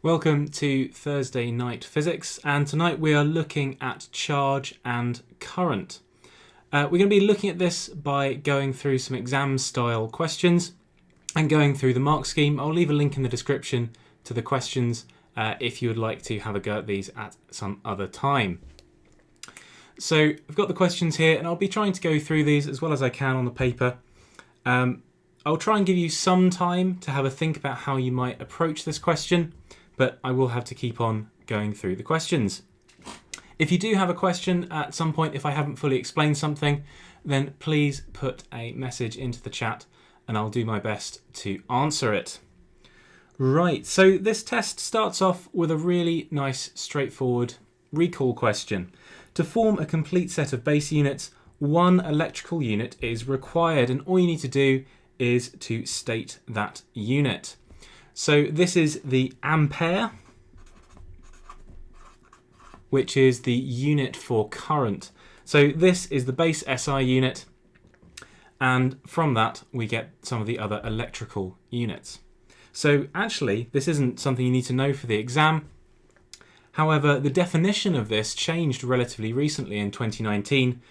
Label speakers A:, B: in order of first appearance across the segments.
A: Welcome to Thursday Night Physics, and tonight we are looking at charge and current. We're going to be looking at this by going through some exam style questions and going through the mark scheme. I'll leave a link in the description to the questions if you would like to have a go at these at some other time. So I've got the questions here and I'll be trying to go through these as well as I can on the paper. I'll try and give you some time to have a think about how you might approach this question, but I will have to keep on going through the questions. If you do have a question at some point, if I haven't fully explained something, then please put a message into the chat and I'll do my best to answer it. Right, so this test starts off with a really nice, straightforward recall question. To form a complete set of base units, one electrical unit is required, and all you need to do is to state that unit. So this is the ampere, which is the unit for current. So this is the base SI unit, and from that we get some of the other electrical units. So actually this isn't something you need to know for the exam. However, the definition of this changed relatively recently in 2019,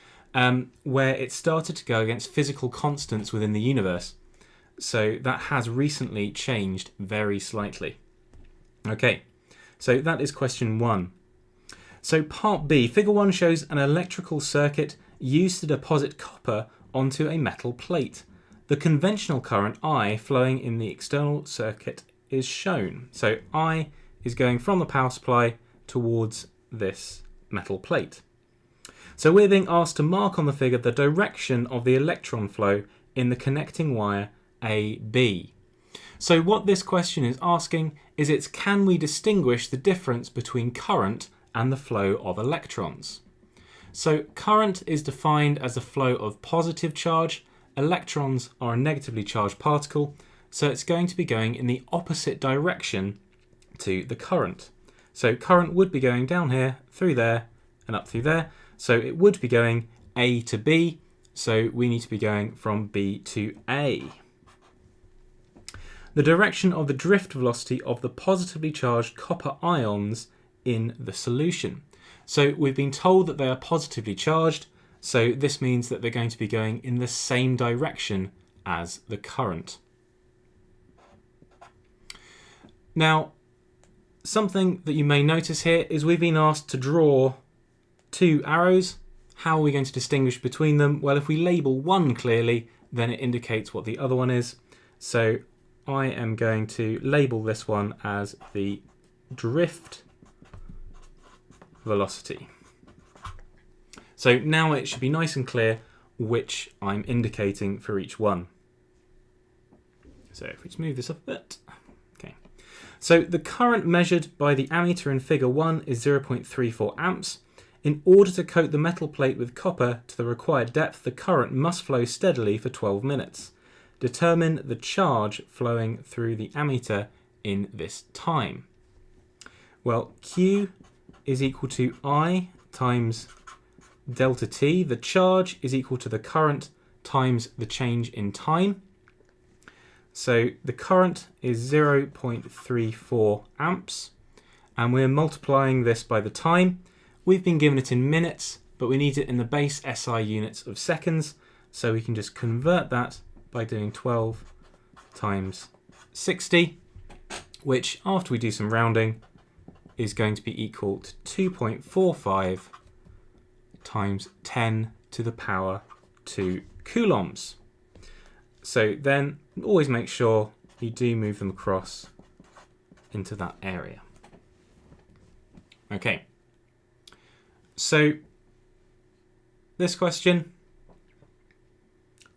A: where it started to go against physical constants within the universe. So that has recently changed very slightly. Okay, so that is question 1. So part B, figure 1 shows an electrical circuit used to deposit copper onto a metal plate. The conventional current I flowing in the external circuit is shown. So I is going from the power supply towards this metal plate. So we're being asked to mark on the figure the direction of the electron flow in the connecting wire AB. So what this question is asking is can we distinguish the difference between current and the flow of electrons? So current is defined as the flow of positive charge. Electrons are a negatively charged particle, so it's going to be going in the opposite direction to the current. So current would be going down here, through there, and up through there. So it would be going A to B, so we need to be going from B to A. The direction of the drift velocity of the positively charged copper ions in the solution. So we've been told that they are positively charged, so this means that they're going to be going in the same direction as the current. Now, something that you may notice here is we've been asked to draw two arrows. How are we going to distinguish between them? Well, if we label one clearly, then it indicates what the other one is. So I am going to label this one as the drift velocity. So now it should be nice and clear which I'm indicating for each one. So if we just move this up a bit. Okay. So the current measured by the ammeter in figure 1 is 0.34 amps. In order to coat the metal plate with copper to the required depth, the current must flow steadily for 12 minutes. Determine the charge flowing through the ammeter in this time. Well, Q is equal to I times delta T. The charge is equal to the current times the change in time. So the current is 0.34 amps, and we're multiplying this by the time. We've been given it in minutes, but we need it in the base SI units of seconds, so we can just convert that by doing 12 times 60, which after we do some rounding is going to be equal to 2.45 times 10 to the power 2 coulombs. So then always make sure you do move them across into that area. Okay, so this question,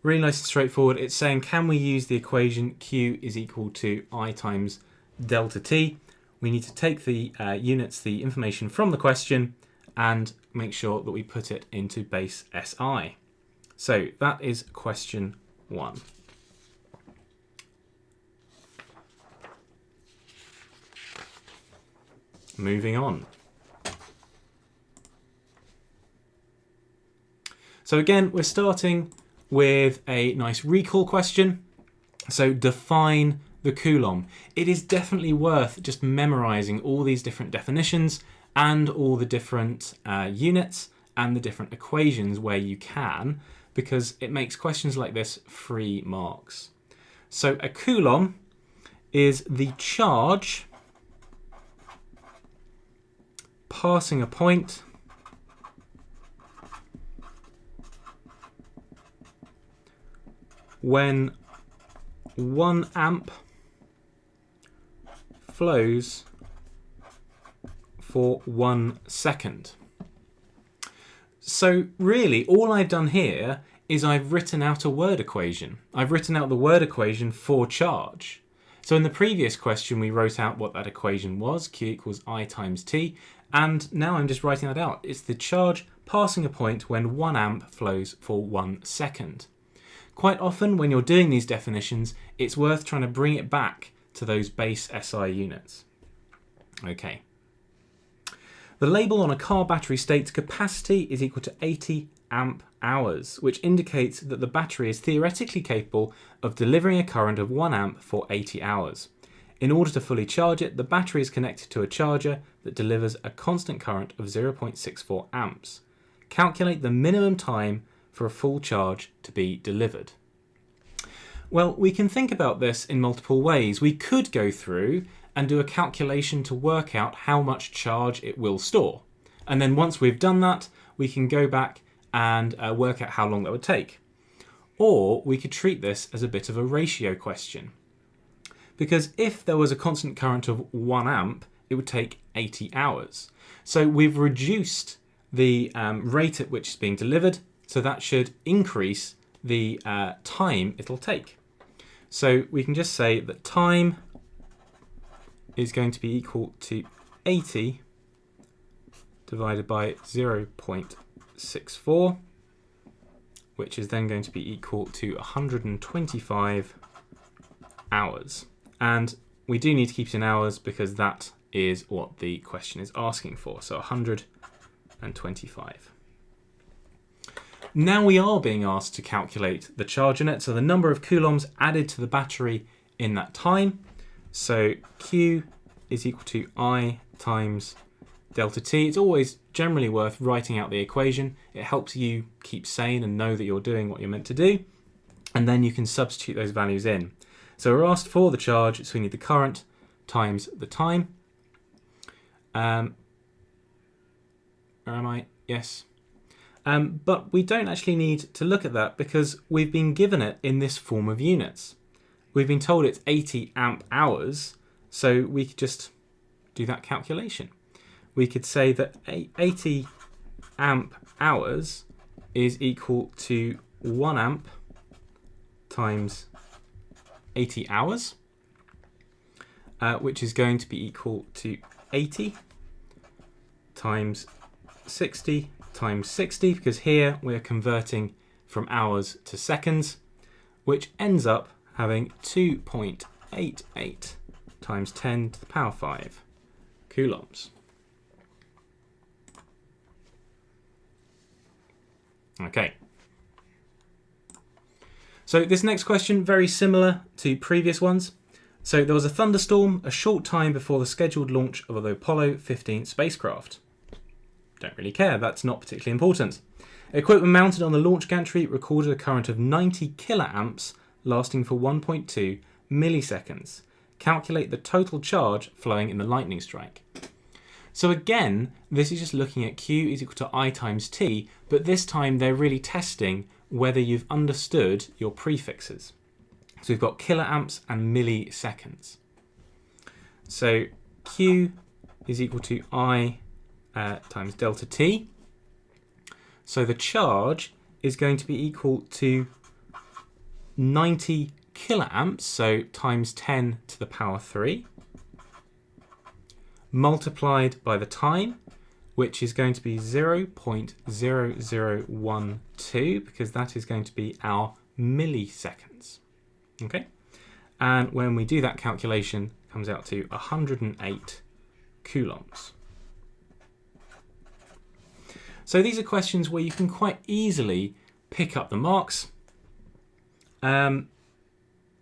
A: really nice and straightforward. It's saying, can we use the equation Q is equal to I times delta T? We need to take the units, the information from the question, and make sure that we put it into base SI. So that is question 1. Moving on. So again, we're starting with a nice recall question. So define the coulomb. It is definitely worth just memorizing all these different definitions and all the different units and the different equations where you can, because it makes questions like this 3 marks. So a coulomb is the charge passing a point when 1 amp flows for 1 second. So really, all I've done here is I've written out a word equation. I've written out the word equation for charge. So in the previous question, we wrote out what that equation was, Q equals I times T, and now I'm just writing that out. It's the charge passing a point when 1 amp flows for 1 second. Quite often when you're doing these definitions, it's worth trying to bring it back to those base SI units. Okay. The label on a car battery states capacity is equal to 80 amp hours, which indicates that the battery is theoretically capable of delivering a current of 1 amp for 80 hours. In order to fully charge it, the battery is connected to a charger that delivers a constant current of 0.64 amps. Calculate the minimum time for a full charge to be delivered. Well, we can think about this in multiple ways. We could go through and do a calculation to work out how much charge it will store. And then once we've done that, we can go back and work out how long that would take. Or we could treat this as a bit of a ratio question. Because if there was a constant current of 1 amp, it would take 80 hours. So we've reduced the rate at which it's being delivered, so that should increase the time it'll take. So we can just say that time is going to be equal to 80 divided by 0.64, which is then going to be equal to 125 hours. And we do need to keep it in hours because that is what the question is asking for. So 125. Now we are being asked to calculate the charge in it, so the number of coulombs added to the battery in that time. So Q is equal to I times delta T. It's always generally worth writing out the equation. It helps you keep sane and know that you're doing what you're meant to do. And then you can substitute those values in. So we're asked for the charge, so we need the current times the time. Where am I? Yes. But we don't actually need to look at that because we've been given it in this form of units. We've been told it's 80 amp hours, so we could just do that calculation. We could say that 80 amp hours is equal to 1 amp times 80 hours, which is going to be equal to 80 times 60 times 60, because here we're converting from hours to seconds, which ends up having 2.88 times 10 to the power 5 coulombs. Okay. So this next question, very similar to previous ones. So there was a thunderstorm a short time before the scheduled launch of the Apollo 15 spacecraft. Don't really care, that's not particularly important. Equipment mounted on the launch gantry recorded a current of 90 kiloamps lasting for 1.2 milliseconds. Calculate the total charge flowing in the lightning strike. So again, this is just looking at Q is equal to I times T, but this time they're really testing whether you've understood your prefixes. So we've got kiloamps and milliseconds. So Q is equal to I times delta T. So the charge is going to be equal to 90 kiloamps, so times 10 to the power 3, multiplied by the time, which is going to be 0.0012, because that is going to be our milliseconds. Okay, and when we do that calculation, it comes out to 108 coulombs. So these are questions where you can quite easily pick up the marks.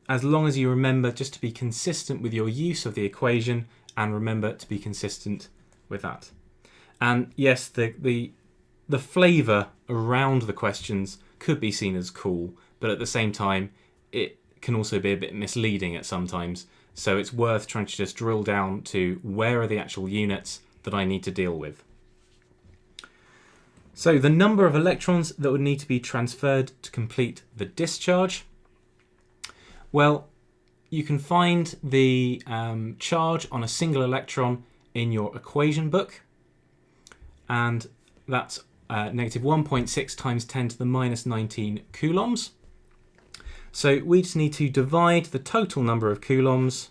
A: as long as you remember just to be consistent with your use of the equation and remember to be consistent with that. And yes, the flavour around the questions could be seen as cool, but at the same time, it can also be a bit misleading at sometimes. So it's worth trying to just drill down to where are the actual units that I need to deal with. So the number of electrons that would need to be transferred to complete the discharge. Well, you can find the charge on a single electron in your equation book, and that's negative 1.6 times 10 to the minus 19 coulombs. So we just need to divide the total number of coulombs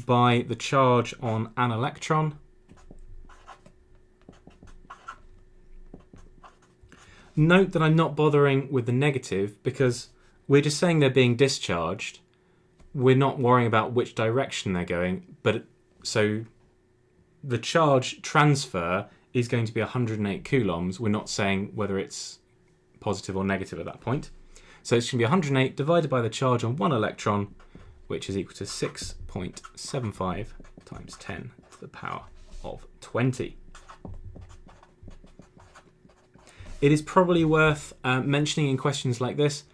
A: by the charge on an electron. Note that I'm not bothering with the negative because we're just saying they're being discharged. We're not worrying about which direction they're going, but so the charge transfer is going to be 108 coulombs. We're not saying whether it's positive or negative at that point. So it's going to be 108 divided by the charge on one electron, which is equal to 6.75 times 10 to the power of 20. It is probably worth mentioning in questions like this,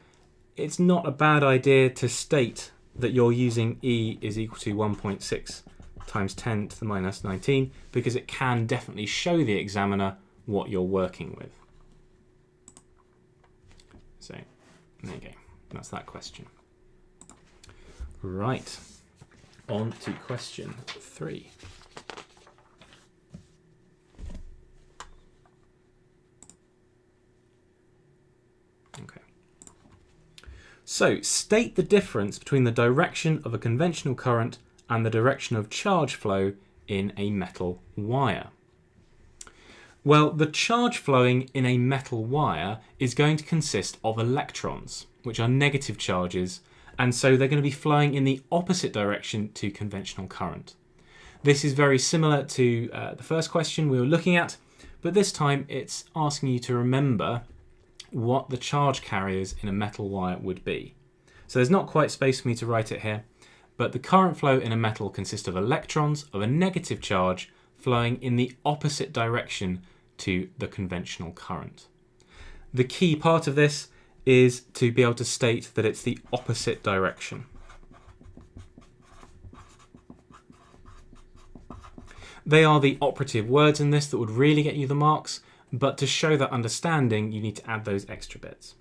A: it's not a bad idea to state that you're using E is equal to 1.6 times 10 to the minus 19, because it can definitely show the examiner what you're working with. So there you go, that's that question. Right, on to question 3. Okay. So, state the difference between the direction of a conventional current and the direction of charge flow in a metal wire. Well, the charge flowing in a metal wire is going to consist of electrons, which are negative charges, and so they're going to be flowing in the opposite direction to conventional current. This is very similar to the first question we were looking at, but this time it's asking you to remember what the charge carriers in a metal wire would be. So there's not quite space for me to write it here, but the current flow in a metal consists of electrons of a negative charge flowing in the opposite direction to the conventional current. The key part of this is to be able to state that it's the opposite direction. They are the operative words in this that would really get you the marks, but to show that understanding, you need to add those extra bits.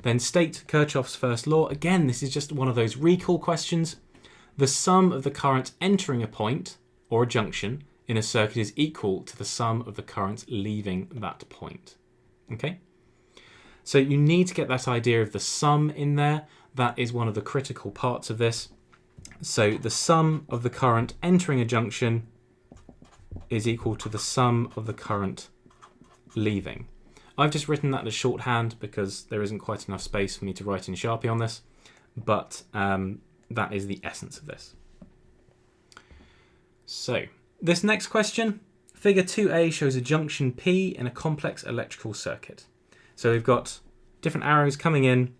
A: Then state Kirchhoff's first law. Again, this is just one of those recall questions. The sum of the current entering a point, or a junction, in a circuit is equal to the sum of the currents leaving that point. Okay? So you need to get that idea of the sum in there. That is one of the critical parts of this. So the sum of the current entering a junction is equal to the sum of the current leaving. I've just written that as shorthand because there isn't quite enough space for me to write in Sharpie on this, but that is the essence of this. So this next question, figure 2a shows a junction P in a complex electrical circuit. So we've got different arrows coming in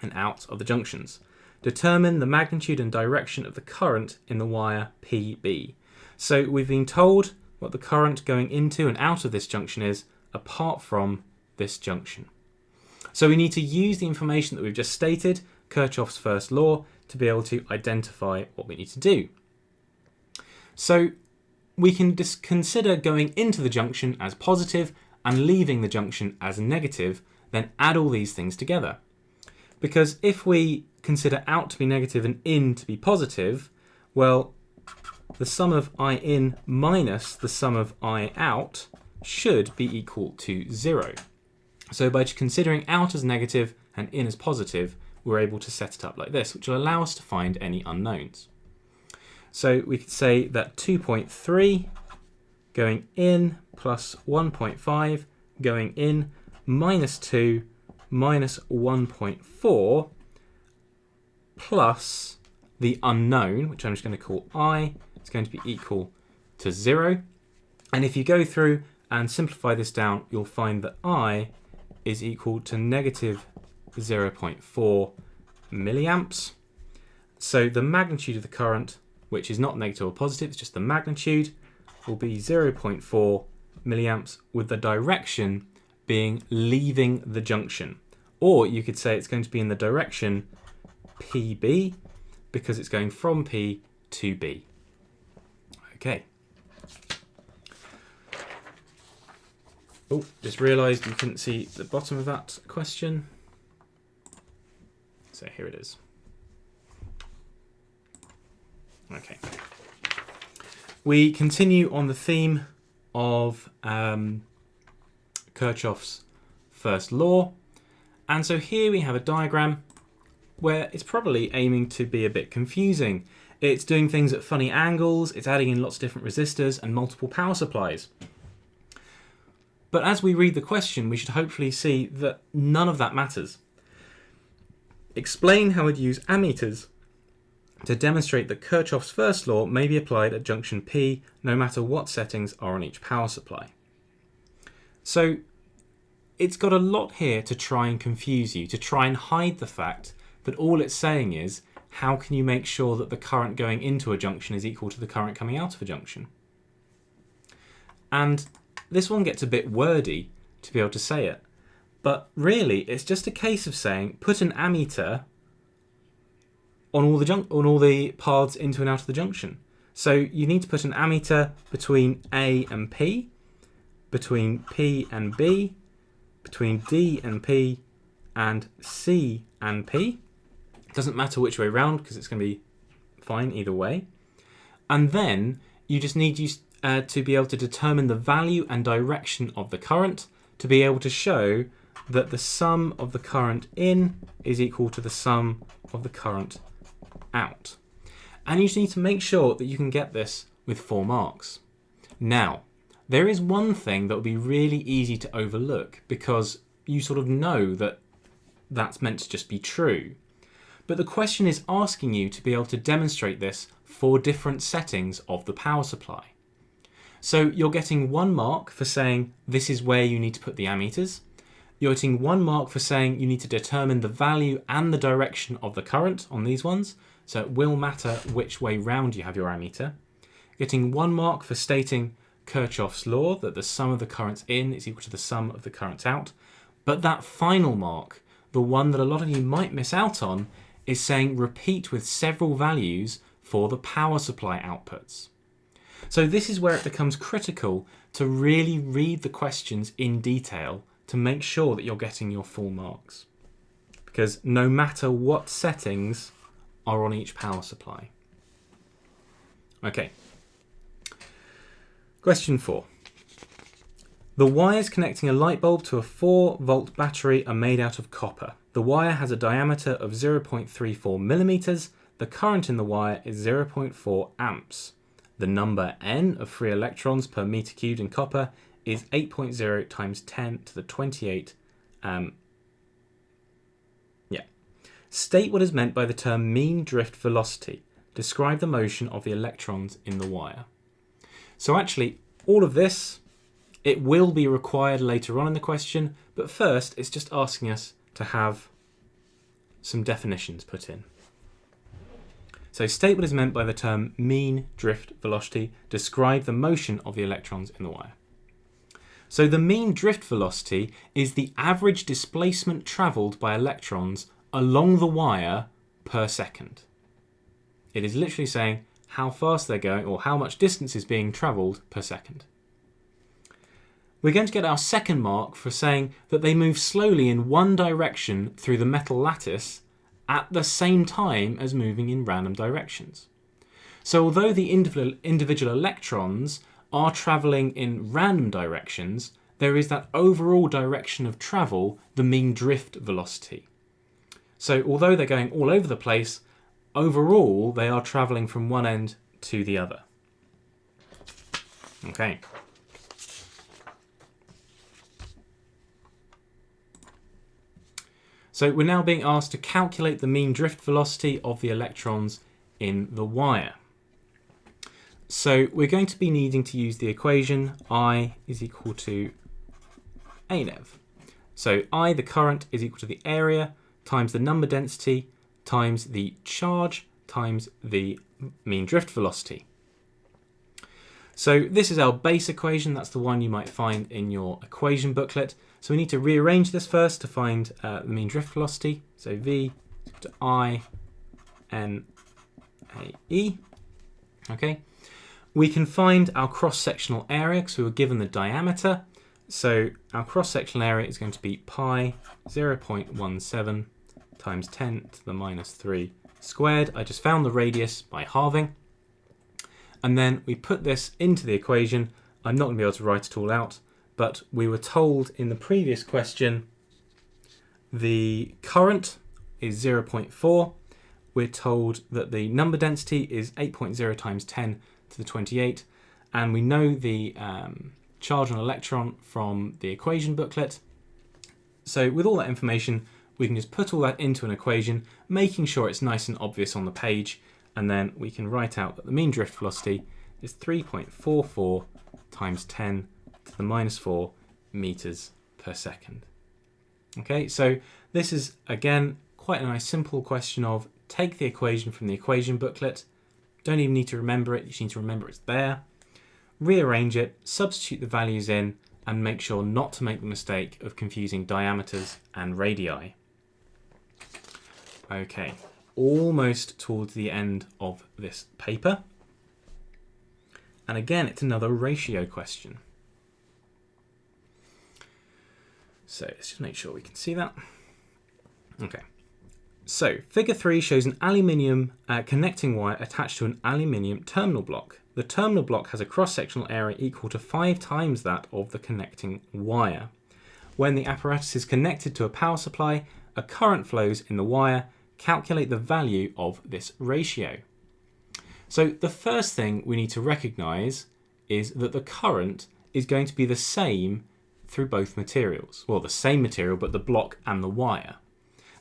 A: and out of the junctions. Determine the magnitude and direction of the current in the wire PB. So we've been told what the current going into and out of this junction is apart from this junction. So we need to use the information that we've just stated, Kirchhoff's first law, to be able to identify what we need to do. So we can just consider going into the junction as positive and leaving the junction as negative, then add all these things together. Because if we consider out to be negative and in to be positive, well, the sum of I in minus the sum of I out should be equal to 0. So by considering out as negative and in as positive, we're able to set it up like this, which will allow us to find any unknowns. So we could say that 2.3 going in plus 1.5 going in minus 2 minus 1.4 plus the unknown, which I'm just going to call I, is going to be equal to 0. And if you go through and simplify this down, you'll find that I is equal to negative 0.4 milliamps. So the magnitude of the current, which is not negative or positive, it's just the magnitude, will be 0.4 milliamps, with the direction being leaving the junction. Or you could say it's going to be in the direction PB, because it's going from P to B. Okay. Oh, just realised you couldn't see the bottom of that question. So here it is. Okay. We continue on the theme of Kirchhoff's first law. And so here we have a diagram where it's probably aiming to be a bit confusing. It's doing things at funny angles, it's adding in lots of different resistors and multiple power supplies. But as we read the question, we should hopefully see that none of that matters. Explain how we'd use ammeters to demonstrate that Kirchhoff's first law may be applied at junction P no matter what settings are on each power supply. So it's got a lot here to try and confuse you, to try and hide the fact that all it's saying is, how can you make sure that the current going into a junction is equal to the current coming out of a junction? And this one gets a bit wordy to be able to say it, but really it's just a case of saying put an ammeter on all the paths into and out of the junction. So you need to put an ammeter between A and P, between P and B, between D and P, and C and P. It doesn't matter which way round because it's going to be fine either way. And then you just need to be able to determine the value and direction of the current to be able to show that the sum of the current in is equal to the sum of the current out. And you just need to make sure that you can get this with 4 marks. Now, there is one thing that will be really easy to overlook because you sort of know that that's meant to just be true. But the question is asking you to be able to demonstrate this for different settings of the power supply. So you're getting 1 mark for saying this is where you need to put the ammeters. You're getting 1 mark for saying you need to determine the value and the direction of the current on these ones. So it will matter which way round you have your ammeter. Getting 1 mark for stating Kirchhoff's law, that the sum of the currents in is equal to the sum of the currents out. But that final mark, the one that a lot of you might miss out on, is saying repeat with several values for the power supply outputs. So this is where it becomes critical to really read the questions in detail to make sure that you're getting your full marks. Because no matter what settings are on each power supply. Okay. Question 4. The wires connecting a light bulb to a 4-volt battery are made out of copper. The wire has a diameter of 0.34 millimeters. The current in the wire is 0.4 amps. The number n of free electrons per meter cubed in copper is 8.0 times 10 to the 28. State what is meant by the term mean drift velocity. Describe the motion of the electrons in the wire. So actually, all of this, it will be required later on in the question, but first it's just asking us to have some definitions put in. So state what is meant by the term mean drift velocity. Describe the motion of the electrons in the wire. So the mean drift velocity is the average displacement travelled by electrons along the wire per second. It is literally saying how fast they're going or how much distance is being travelled per second. We're going to get our 2nd mark for saying that they move slowly in one direction through the metal lattice at the same time as moving in random directions. So although the individual electrons are travelling in random directions, there is that overall direction of travel, the mean drift velocity. So although they're going all over the place, overall they are travelling from one end to the other. Okay. So we're now being asked to calculate the mean drift velocity of the electrons in the wire. So we're going to be needing to use the equation I is equal to ANEV. So I, the current, is equal to the area times the number density times the charge times the mean drift velocity. So this is our base equation. That's the one you might find in your equation booklet. So we need to rearrange this first to find the mean drift velocity. So V to I N A E. Okay. We can find our cross-sectional area because we were given the diameter. So our cross-sectional area is going to be pi 0.17 times 10 to the minus 3 squared. I just found the radius by halving. And then we put this into the equation. I'm not going to be able to write it all out, but we were told in the previous question the current is 0.4. We're told that the number density is 8.0 times 10 to the 28. And we know the charge on an electron from the equation booklet. So with all that information, we can just put all that into an equation, making sure it's nice and obvious on the page. And then we can write out that the mean drift velocity is 3.44 times 10 to the minus 4 meters per second. Okay, so this is, again, quite a nice simple question of take the equation from the equation booklet. Don't even need to remember it. You just need to remember it's there. Rearrange it, substitute the values in, and make sure not to make the mistake of confusing diameters and radii. Okay. Almost towards the end of this paper. And again, it's another ratio question. So let's just make sure we can see that. Okay. So figure 3 shows an aluminium connecting wire attached to an aluminium terminal block. The terminal block has a cross-sectional area equal to 5 times that of the connecting wire. When the apparatus is connected to a power supply, a current flows in the wire. Calculate the value of this ratio. So the first thing we need to recognize is that the current is going to be the same through both materials. Well, the same material, but the block and the wire.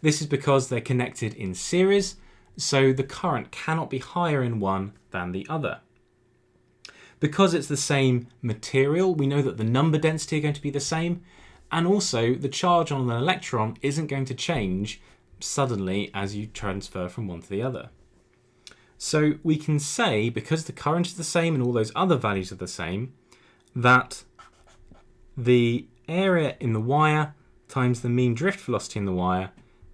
A: This is because they're connected in series, so the current cannot be higher in one than the other. Because it's the same material, we know that the number density are going to be the same, and also the charge on an electron isn't going to change suddenly as you transfer from one to the other. So we can say, because the current is the same and all those other values are the same, that the area in the wire times the mean drift velocity in the wire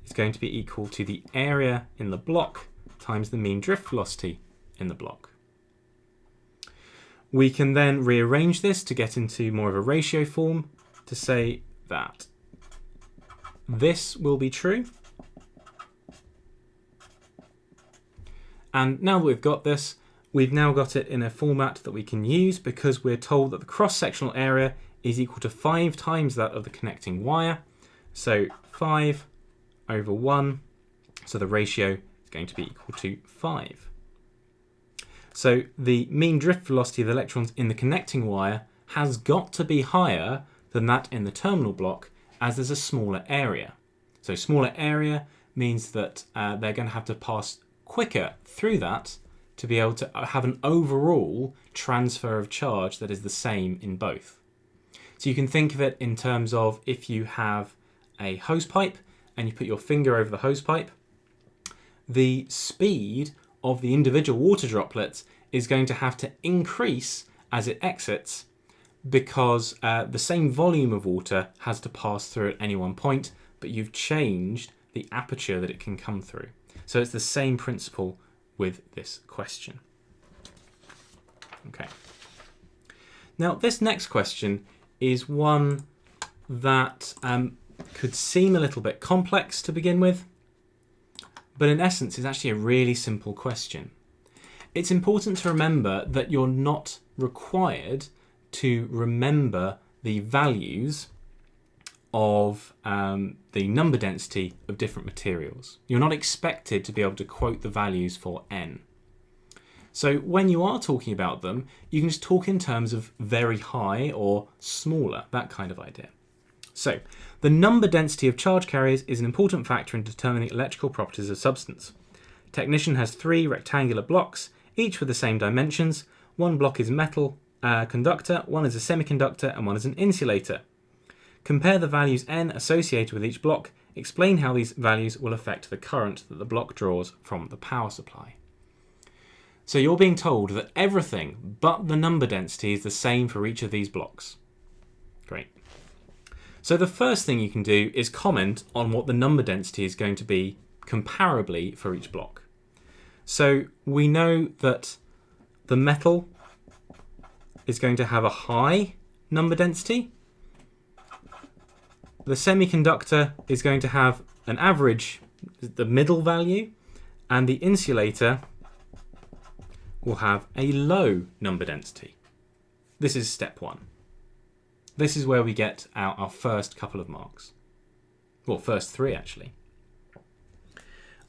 A: is going to be equal to the area in the block times the mean drift velocity in the block. We can then rearrange this to get into more of a ratio form to say that this will be true. And now that we've got this, we've now got it in a format that we can use because we're told that the cross-sectional area is equal to 5 times that of the connecting wire. So 5 over 1, so the ratio is going to be equal to 5. So the mean drift velocity of the electrons in the connecting wire has got to be higher than that in the terminal block as there's a smaller area. So smaller area means that they're going to have to pass quicker through that to be able to have an overall transfer of charge that is the same in both. So you can think of it in terms of if you have a hose pipe and you put your finger over the hose pipe, the speed of the individual water droplets is going to have to increase as it exits because the same volume of water has to pass through at any one point, but you've changed the aperture that it can come through. So it's the same principle with this question. Okay. Now this next question is one that could seem a little bit complex to begin with, but in essence is actually a really simple question. It's important to remember that you're not required to remember the values of the number density of different materials. You're not expected to be able to quote the values for N. So when you are talking about them, you can just talk in terms of very high or smaller, that kind of idea. So the number density of charge carriers is an important factor in determining electrical properties of substance. Technician has 3 rectangular blocks, each with the same dimensions. One block is metal conductor, one is a semiconductor, and one is an insulator. Compare the values N associated with each block explain how these values will affect the current that the block draws from the power supply. So you're being told that everything but the number density is the same for each of these blocks. Great. So the first thing you can do is comment on what the number density is going to be comparably for each block. So we know that the metal is going to have a high number density. The semiconductor is going to have an average, the middle value, and the insulator will have a low number density. This is step one. This is where we get out our first couple of marks. Well, first three actually.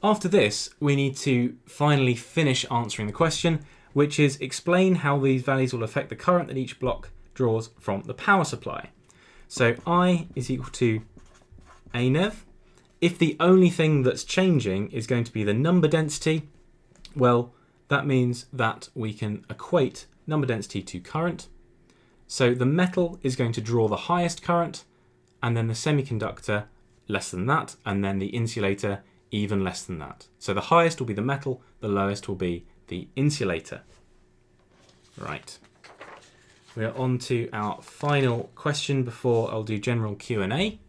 A: After this, we need to finally finish answering the question, which is explain how these values will affect the current that each block draws from the power supply. So I is equal to ANEV. If the only thing that's changing is going to be the number density, well, that means that we can equate number density to current. So the metal is going to draw the highest current, and then the semiconductor less than that, and then the insulator even less than that. So the highest will be the metal, the lowest will be the insulator. Right. We are on to our final question before I'll do general Q&A.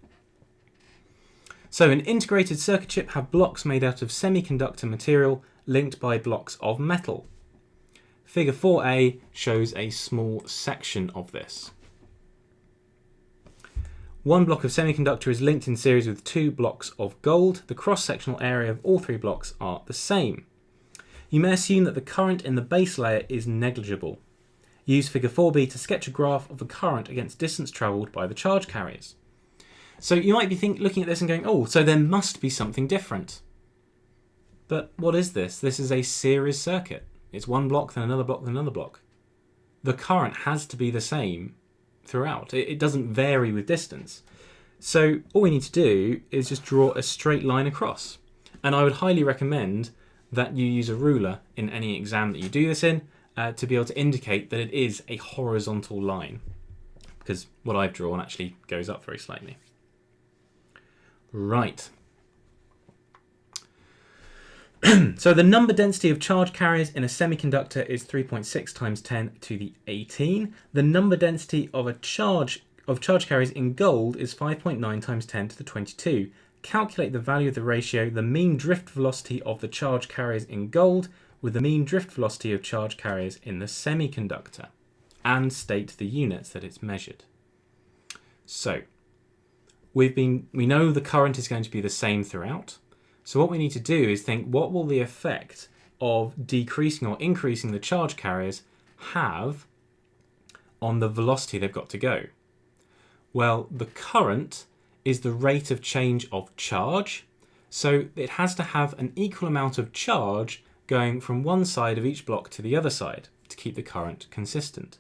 A: So an integrated circuit chip have blocks made out of semiconductor material linked by blocks of metal. Figure 4a shows a small section of this. One block of semiconductor is linked in series with two blocks of gold. The cross-sectional area of all three blocks are the same. You may assume that the current in the base layer is negligible. Use figure 4b to sketch a graph of the current against distance travelled by the charge carriers. So you might be looking at this and going, oh, so there must be something different. But what is this? This is a series circuit. It's one block, then another block, then another block. The current has to be the same throughout. It doesn't vary with distance. So all we need to do is just draw a straight line across. And I would highly recommend that you use a ruler in any exam that you do this in to be able to indicate that it is a horizontal line, because what I've drawn actually goes up very slightly. Right. So the number density of charge carriers in a semiconductor is 3.6 times 10 to the 18. The number density of charge carriers in gold is 5.9 times 10 to the 22. Calculate the value of the ratio, the mean drift velocity of the charge carriers in gold with the mean drift velocity of charge carriers in the semiconductor, and state the units that it's measured. So we know the current is going to be the same throughout. So what we need to do is think, what will the effect of decreasing or increasing the charge carriers have on the velocity they've got to go? Well, the current is the rate of change of charge. So it has to have an equal amount of charge going from one side of each block to the other side to keep the current consistent.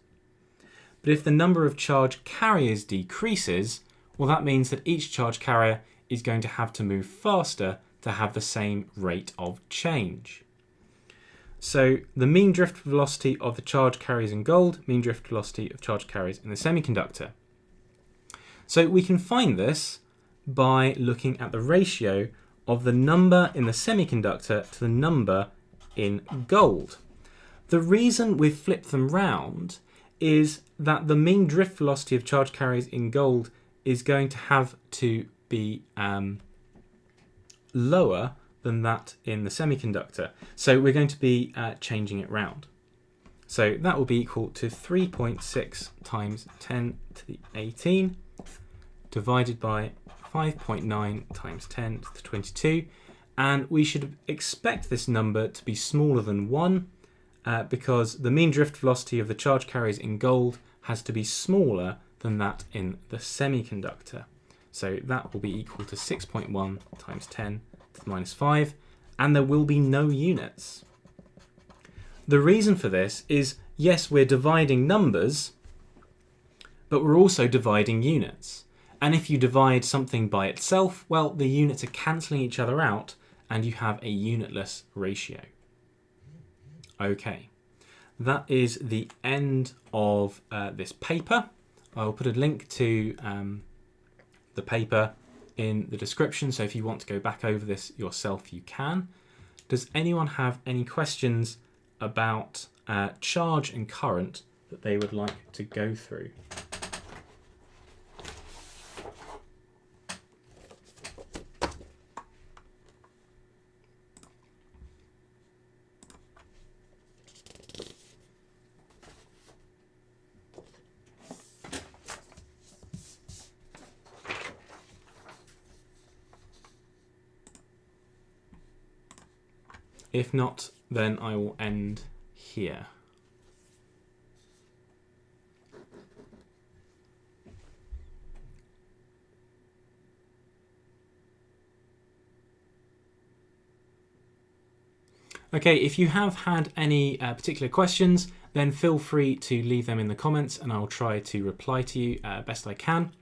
A: But if the number of charge carriers decreases, well, that means that each charge carrier is going to have to move faster to have the same rate of change. So the mean drift velocity of the charge carriers in gold, mean drift velocity of charge carriers in the semiconductor. So we can find this by looking at the ratio of the number in the semiconductor to the number in gold. The reason we've flipped them round is that the mean drift velocity of charge carriers in gold is going to have to be lower than that in the semiconductor. So we're going to be changing it round. So that will be equal to 3.6 times 10 to the 18 divided by 5.9 times 10 to the 22. And we should expect this number to be smaller than 1 because the mean drift velocity of the charge carriers in gold has to be smaller than that in the semiconductor. So that will be equal to 6.1 times 10 to the minus 5, and there will be no units. The reason for this is, yes, we're dividing numbers, but we're also dividing units. And if you divide something by itself, well, the units are cancelling each other out, and you have a unitless ratio. Okay, that is the end of this paper. I'll put a link to the paper in the description, so if you want to go back over this yourself, you can. Does anyone have any questions about charge and current that they would like to go through? If not, then I will end here. Okay, if you have had any particular questions, then feel free to leave them in the comments and I'll try to reply to you best I can.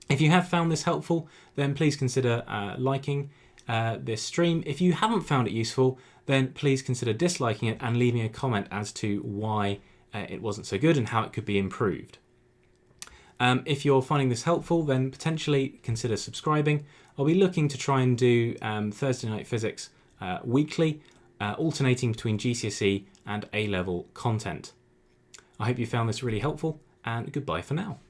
A: If you have found this helpful, then please consider liking this stream. If you haven't found it useful, then please consider disliking it and leaving a comment as to why it wasn't so good and how it could be improved. If you're finding this helpful, then potentially consider subscribing. I'll be looking to try and do Thursday Night Physics weekly, alternating between GCSE and A-level content. I hope you found this really helpful, and goodbye for now.